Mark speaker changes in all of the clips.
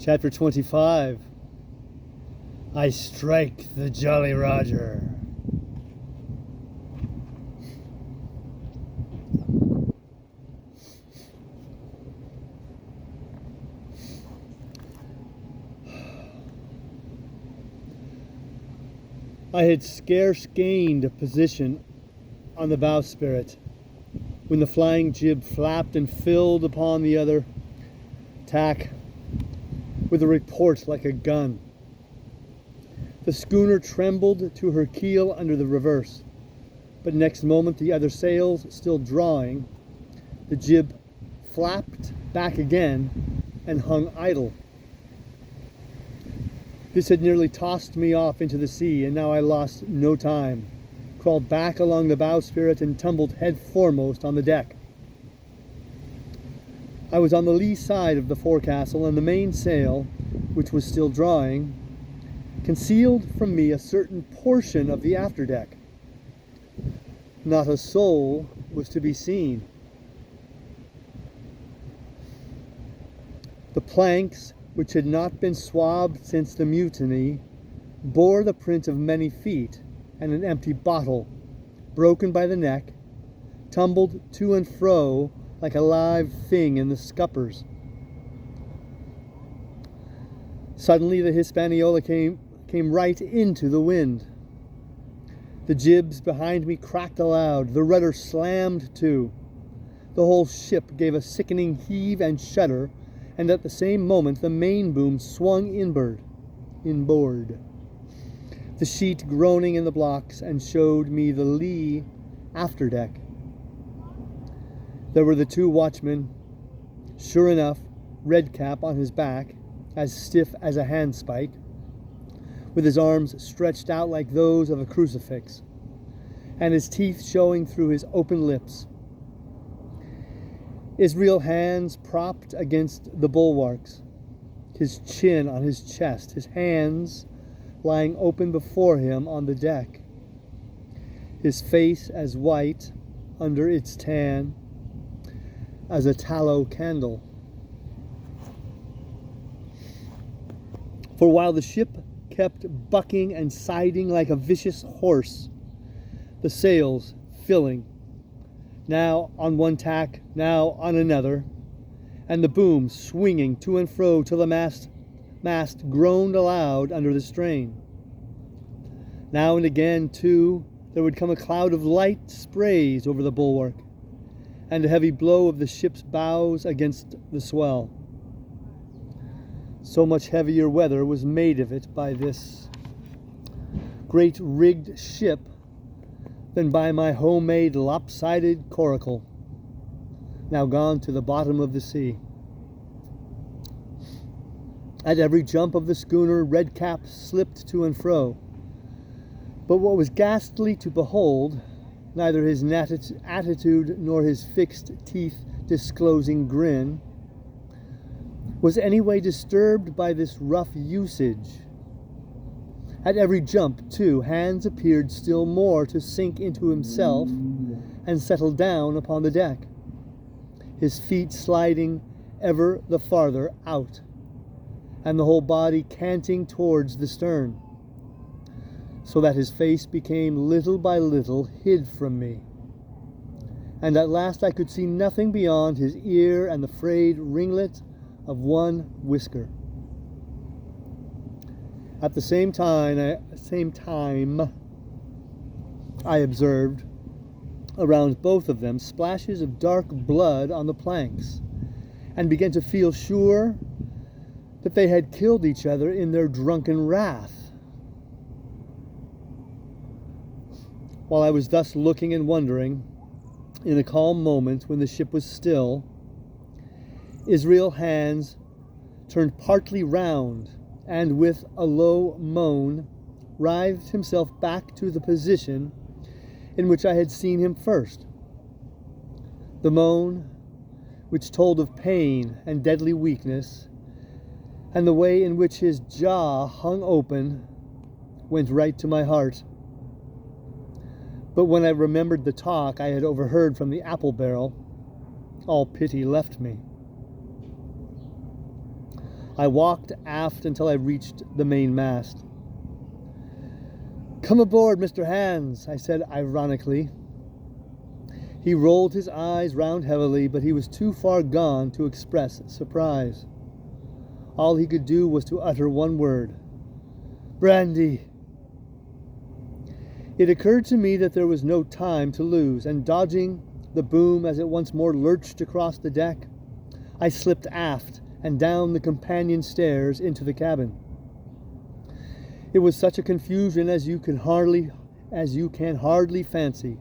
Speaker 1: Chapter 25. I strike the Jolly Roger. I had scarce gained a position on the bowsprit when the flying jib flapped and filled upon the other tack with a report like a gun. The schooner trembled to her keel under the reverse, but next moment the other sails still drawing, the jib flapped back again and hung idle. This had nearly tossed me off into the sea, and now I lost no time, crawled back along the bowsprit and tumbled head foremost on the deck. I was on the lee side of the forecastle, and the mainsail, which was still drawing, concealed from me a certain portion of the afterdeck. Not a soul was to be seen. The planks, which had not been swabbed since the mutiny, bore the print of many feet, and an empty bottle, broken by the neck, tumbled to and fro like a live thing in the scuppers. Suddenly the Hispaniola came right into the wind. The jibs behind me cracked aloud, the rudder slammed to. The whole ship gave a sickening heave and shudder, and at the same moment the main boom swung inboard, the sheet groaning in the blocks, and showed me the lee afterdeck. There were the two watchmen, sure enough, Redcap on his back, as stiff as a handspike, with his arms stretched out like those of a crucifix, and his teeth showing through his open lips. His real hands propped against the bulwarks, his chin on his chest, his hands lying open before him on the deck, his face as white under its tan as a tallow candle. For while the ship kept bucking and siding like a vicious horse, the sails filling, now on one tack, now on another, and the boom swinging to and fro till the mast groaned aloud under the strain. Now and again, too, there would come a cloud of light sprays over the bulwark, and a heavy blow of the ship's bows against the swell. So much heavier weather was made of it by this great rigged ship than by my homemade lopsided coracle, now gone to the bottom of the sea. At every jump of the schooner, Redcap slipped to and fro, but what was ghastly to behold, neither his attitude nor his fixed teeth disclosing grin, was any way disturbed by this rough usage. At every jump, too, Hans appeared still more to sink into himself and settle down upon the deck, his feet sliding ever the farther out, and the whole body canting towards the stern, so that his face became little by little hid from me, and at last I could see nothing beyond his ear and the frayed ringlet of one whisker. At the same time, I observed around both of them splashes of dark blood on the planks, and began to feel sure that they had killed each other in their drunken wrath. While I was thus looking and wondering, in a calm moment when the ship was still, Israel Hans turned partly round, and with a low moan writhed himself back to the position in which I had seen him first. The moan, which told of pain and deadly weakness, and the way in which his jaw hung open, went right to my heart. But when I remembered the talk I had overheard from the apple barrel, all pity left me. I walked aft until I reached the main mast. "Come aboard, Mr. Hands," I said ironically. He rolled his eyes round heavily, but he was too far gone to express surprise. All he could do was to utter one word: "Brandy." It occurred to me that there was no time to lose, and dodging the boom as it once more lurched across the deck, I slipped aft and down the companion stairs into the cabin. It was such a confusion as you can hardly fancy.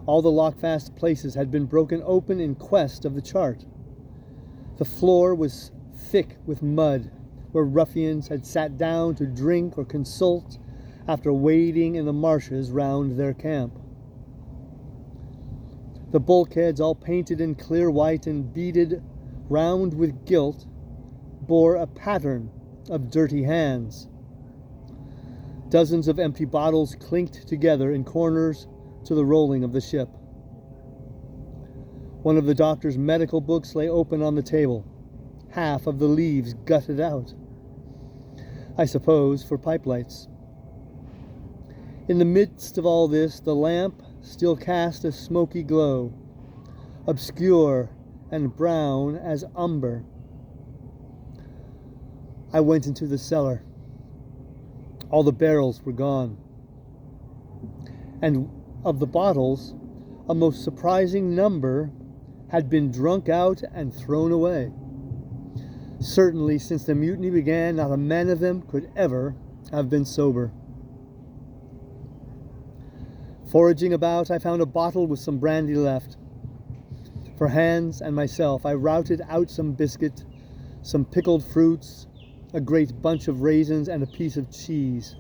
Speaker 1: All the lockfast places had been broken open in quest of the chart. The floor was thick with mud, where ruffians had sat down to drink or consult after wading in the marshes round their camp. The bulkheads, all painted in clear white and beaded round with gilt, bore a pattern of dirty hands. Dozens of empty bottles clinked together in corners to the rolling of the ship. One of the doctor's medical books lay open on the table, half of the leaves gutted out, I suppose for pipe lights. In the midst of all this, the lamp still cast a smoky glow, obscure and brown as umber. I went into the cellar. All the barrels were gone, and of the bottles, a most surprising number had been drunk out and thrown away. Certainly, since the mutiny began, not a man of them could ever have been sober. Foraging about, I found a bottle with some brandy left. For Hans and myself, I routed out some biscuit, some pickled fruits, a great bunch of raisins, and a piece of cheese.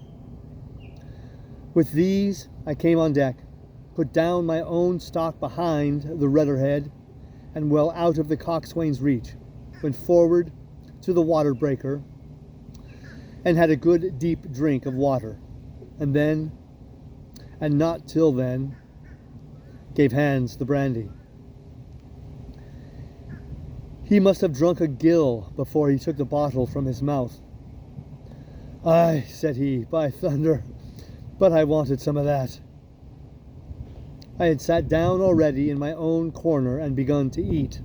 Speaker 1: With these, I came on deck, put down my own stock behind the rudder-head, and well out of the coxswain's reach, went forward to the water breaker, and had a good deep drink of water, and then, and not till then, gave Hans the brandy. He must have drunk a gill before he took the bottle from his mouth. "Aye," said he, "by thunder, but I wanted some of that." I had sat down already in my own corner and begun to eat.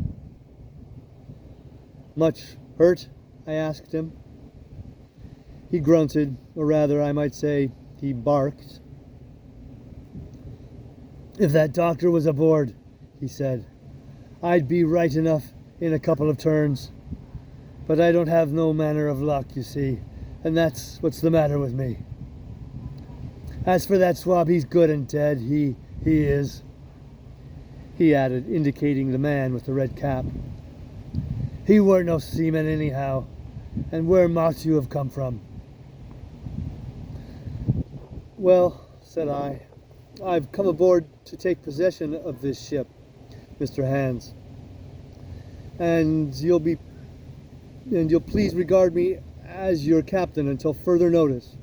Speaker 1: "Much hurt?" I asked him. He grunted, or rather, I might say, he barked. "If that doctor was aboard," he said, "I'd be right enough in a couple of turns. But I don't have no manner of luck, you see, and that's what's the matter with me. As for that swab, he's good and dead, he is," he added, indicating the man with the red cap. "He weren't no seaman anyhow, and where might you have come from?" "Well," said I, "I've come aboard to take possession of this ship, Mr. Hands, and you'll please regard me as your captain until further notice."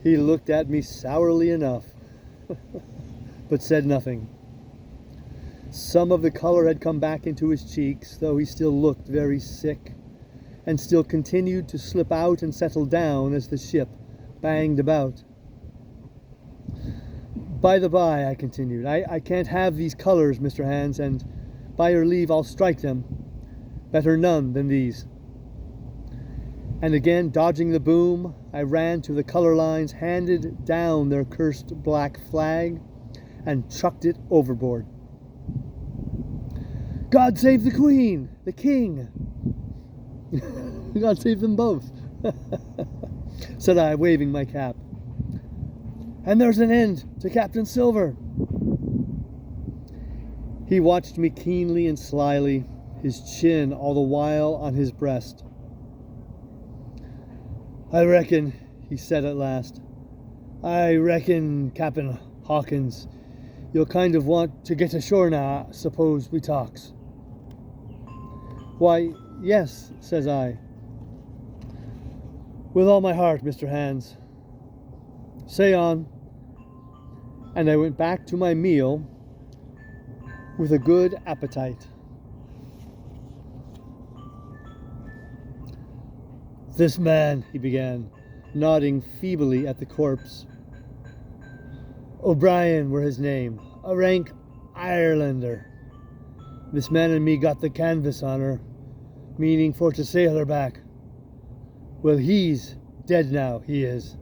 Speaker 1: He looked at me sourly enough, but said nothing. Some of the color had come back into his cheeks, though he still looked very sick, and still continued to slip out and settle down as the ship banged about. "By the by," I continued, I can't have these colors, Mr. Hands, and by your leave I'll strike them. Better none than these." And again, dodging the boom, I ran to the color lines, handed down their cursed black flag, and chucked it overboard. "God save the Queen, the King!" "God save them both," said I, waving my cap. "And there's an end to Captain Silver." He watched me keenly and slyly, his chin all the while on his breast. "I reckon," he said at last, "I reckon, Captain Hawkins, you'll kind of want to get ashore now, suppose we talks." "Why, yes," says I. "With all my heart, Mr. Hands. Say on." And I went back to my meal with a good appetite. This man, he began, nodding feebly at the corpse. O'Brien were his name, a rank Irelander. This man and me got the canvas on her, meaning for to sail her back. Well, he's dead now, he is.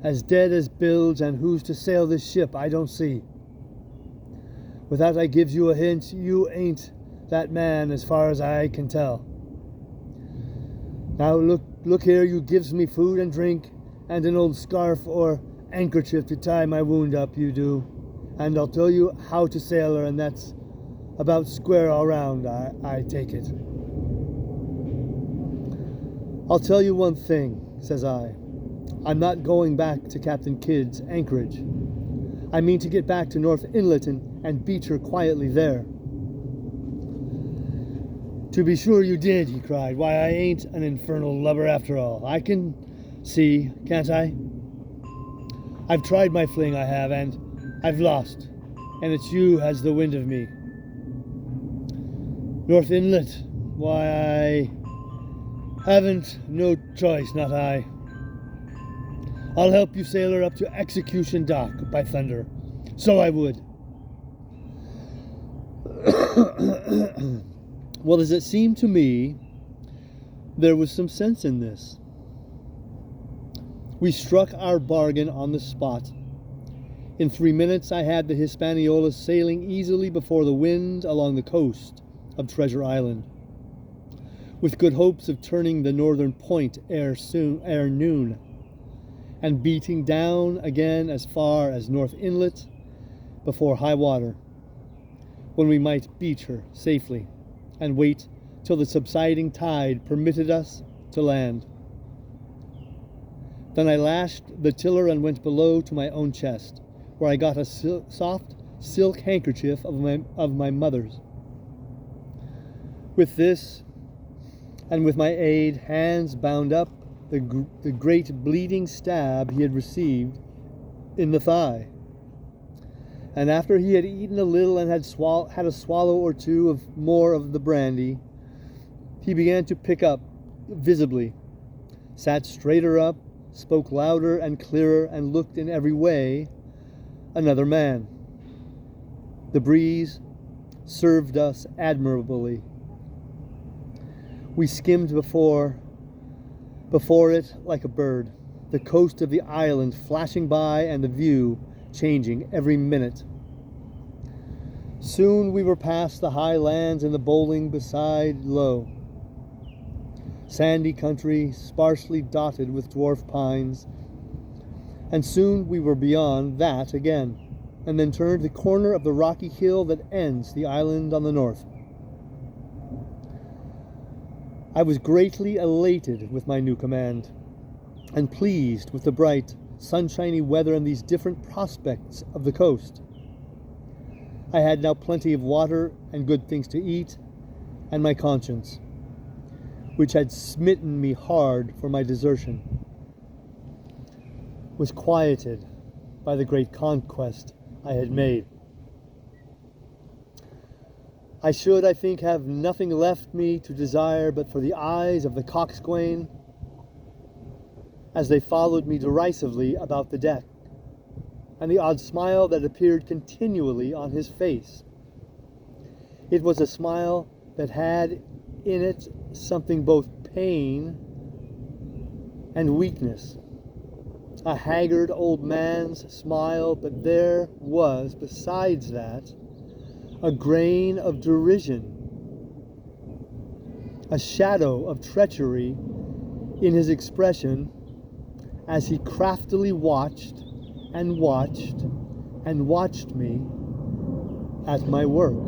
Speaker 1: As dead as bilge, and who's to sail this ship, I don't see. With that I gives you a hint, you ain't that man as far as I can tell. Now look here, you gives me food and drink, and an old scarf or handkerchief to tie my wound up, you do. And I'll tell you how to sail her, and that's about square all round, I take it. I'll tell you one thing, says I. I'm not going back to Captain Kidd's anchorage. I mean to get back to North Inlet and beach her quietly there. To be sure you did, he cried. Why, I ain't an infernal lubber after all. I can see, can't I? I've tried my fling, I have, and I've lost. And it's you has the wind of me. North Inlet, why, I haven't no choice, not I. I'll help you sail her up to Execution Dock, by thunder. So I would. Well, as it seemed to me, there was some sense in this. We struck our bargain on the spot. In 3 minutes I had the Hispaniola sailing easily before the wind along the coast of Treasure Island, with good hopes of turning the northern point ere noon, and beating down again as far as North Inlet before high water, when we might beach her safely and wait till the subsiding tide permitted us to land. Then I lashed the tiller and went below to my own chest, where I got a soft silk handkerchief of my mother's. With this, and with my aid, Hans bound up the great bleeding stab he had received in the thigh. And after he had eaten a little and had a swallow or two of more of the brandy, he began to pick up visibly, sat straighter up, spoke louder and clearer, and looked in every way another man. The breeze served us admirably. We skimmed before it like a bird, the coast of the island flashing by and the view changing every minute. Soon we were past the high lands and the bowling beside low. Sandy country, sparsely dotted with dwarf pines, and soon we were beyond that again, and then turned the corner of the rocky hill that ends the island on the north. I was greatly elated with my new command, and pleased with the bright, sunshiny weather and these different prospects of the coast. I had now plenty of water and good things to eat, and my conscience, which had smitten me hard for my desertion, was quieted by the great conquest I had made. I should, I think, have nothing left me to desire but for the eyes of the coxswain as they followed me derisively about the deck, and the odd smile that appeared continually on his face. It was a smile that had in it something both pain and weakness, a haggard old man's smile, but there was, besides that, a grain of derision, a shadow of treachery in his expression as he craftily watched and watched and watched me at my work.